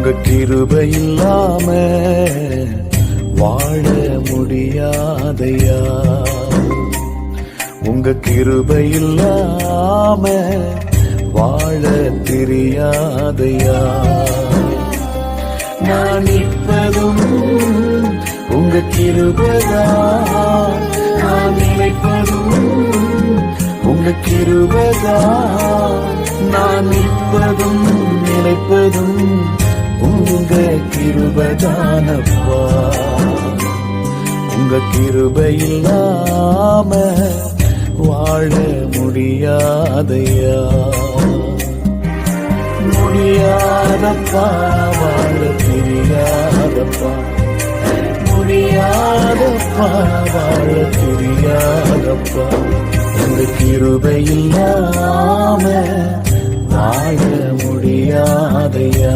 உங்க கிருபை இல்லாம வாழ முடியாதையா. உங்க கிருபை இல்லாம வாழ தெரியாதையா. நான் நிற்பதும் உங்க கிருபைதான், நான் நினைப்பதும் உங்க கிருபைதான். நான் நிற்பதும் நினைப்பதும் உங்க கிருபைதானப்பா. உங்க கிருபை இல்லாம வாழ முடியாதையா. முடியாதப்பா, வாழ தெரியாதப்பா. முடியாதப்பா, வாழ தெரியாதப்பா. உங்க கிருபை இல்லாம வாழ முடியாதையா.